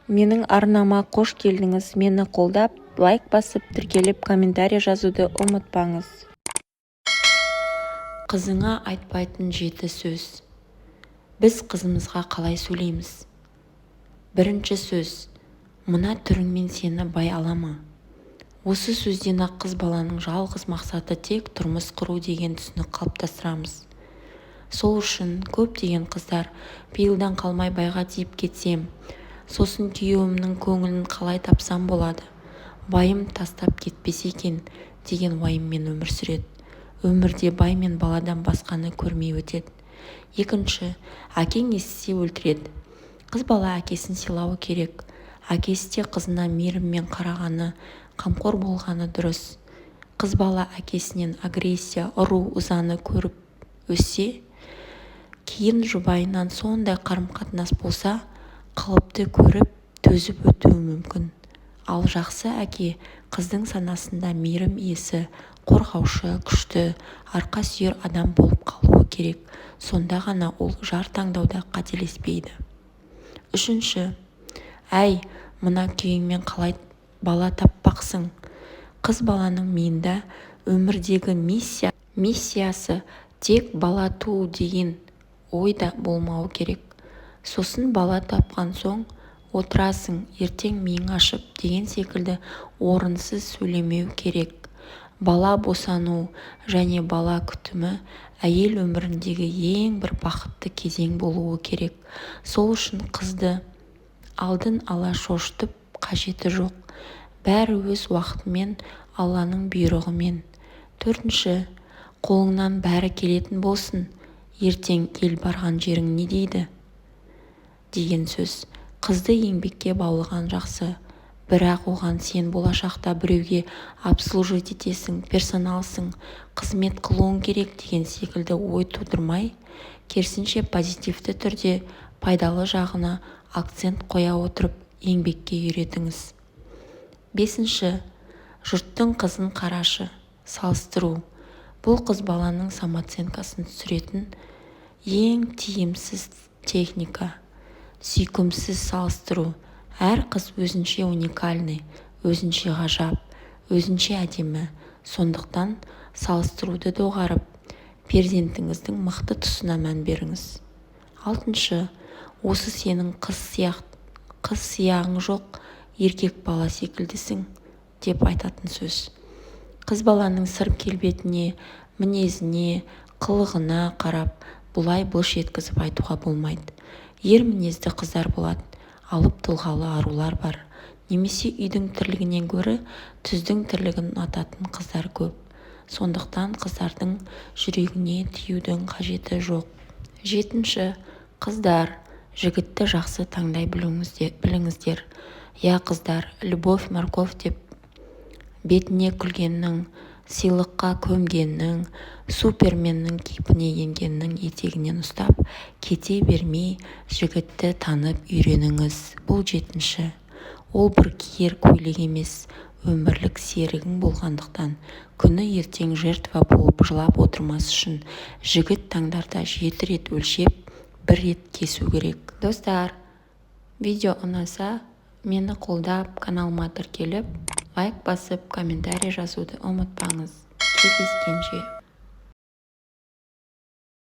Менің арнама қош келдіңіз. Мені қолдап, лайк басып, тіркеліп, комментарий жазуды ұмытпаңыз. Қызыңа айтпайтын 7 сөз. Біз қызымызға қалай сөйлейміз? Бірінші сөз. Мына түріңмен сені бай алама. Осы сөзден-ақ қыз баланың жалғыз мақсаты тек тұрмыс құру деген түсінік қалыптастырамыз. Сол үшін көптеген қыздар биылдан қалмай байға тиіп кетсем, сосын күйеуімнің көңілін қалай тапсам болады, байым тастап кетпесе екен деген уайыммен өмір сүреді. Өмірде бай мен баладан басқаны көрмей өтеді. Екінші, әкең естісе өлтіреді. Қыз бала әкесін сыйлауы керек. Әкесі де қызына мейіріммен қарағаны, қамқор болғаны дұрыс. Қыз бала әкесінен агрессия, ұру, ызаны көріп өссе, кейін жұбайынан сондай қарым-қатынас болса, қалыпты көріп төзіп өтуі мүмкін. Ал жақсы әке қыздың санасында мейірім иесі, қорғаушы, күшті, арқа сүйер адам болып қалуы керек. Сонда ғана ол жар таңдауда қателеспейді. Үшінші, әй, мына күйіңмен қалай бала таппақсың? Қыз баланың миында өмірдегі миссиясы тек бала туу деген ойда болмауы керек. Сосын бала тапқан соң отырасың, ертең миың ашып деген секілді орынсыз сөйлемеу керек. Бала босану және бала күтімі әйел өміріндегі ең бір бақытты кезең болуы керек. Сол үшін қызды алдын ала шошытып қажеті жоқ. Бәрі өз уақытымен, Алланың бұйрығымен. Төртінші, қолыңнан бәрі келетін болсын, ертең ел барған жерің не дейді? Деген сөз. Қызды еңбекке баулыған жақсы, бірақ оған сен болашақта біреуге обслужить етесің, персоналсың, қызмет қылуың керек деген секілді ой тудырмай, керісінше позитивті түрде пайдалы жағына акцент қоя отырып еңбекке үйретіңіз. Бесінші, жұрттың қызын қарашы, салыстыру. Бұл қыз баланың самооценкасын түсіретін ең тиімсіз техника. Сүйкімсіз салыстыру. Әр қыз өзінше уникальный, өзінше ғажап, өзінше әдемі. Сондықтан салыстыруды доғарып, перзентіңіздің мықты тұсына мән беріңіз. Алтыншы, осы сенің қыз сияғың жоқ, еркек бала секілдісің деп айтатын сөз. Қыз баланың сыр келбетіне, мінезіне, қылығына қарап, бұлай былш еткізіп айтуға болмайды. Ер мінезді қыздар болады, алып тұлғалы арулар бар. Немесе үйдің тірлігінен гөрі түздің тірлігін ұнататын қыздар көп. Сондықтан қыздардың жүрегіне тиюдің қажеті жоқ. Жетінші, қыздар, жігітті жақсы таңдай біліңіздер. Я қыздар, любовь, морковь деп бетіне күлгеннің, сыйлыққа көмгеннің, суперменнің кейпіне енгеннің етегінен ұстап, кете бермей жігітті танып үйреніңіз. Бұл жетінші. Ол бір киер көйлек емес, өмірлік серігің болғандықтан, күні ертең жертва болып жылап отырмас үшін жігіт таңдарда 7 рет өлшеп, 1 рет кесу керек. Достар, видео ұнаса, мені қолдап, каналыма тіркеліп, лайк басып, комментарий жазуды ұмытпаңыз. Кездескенше.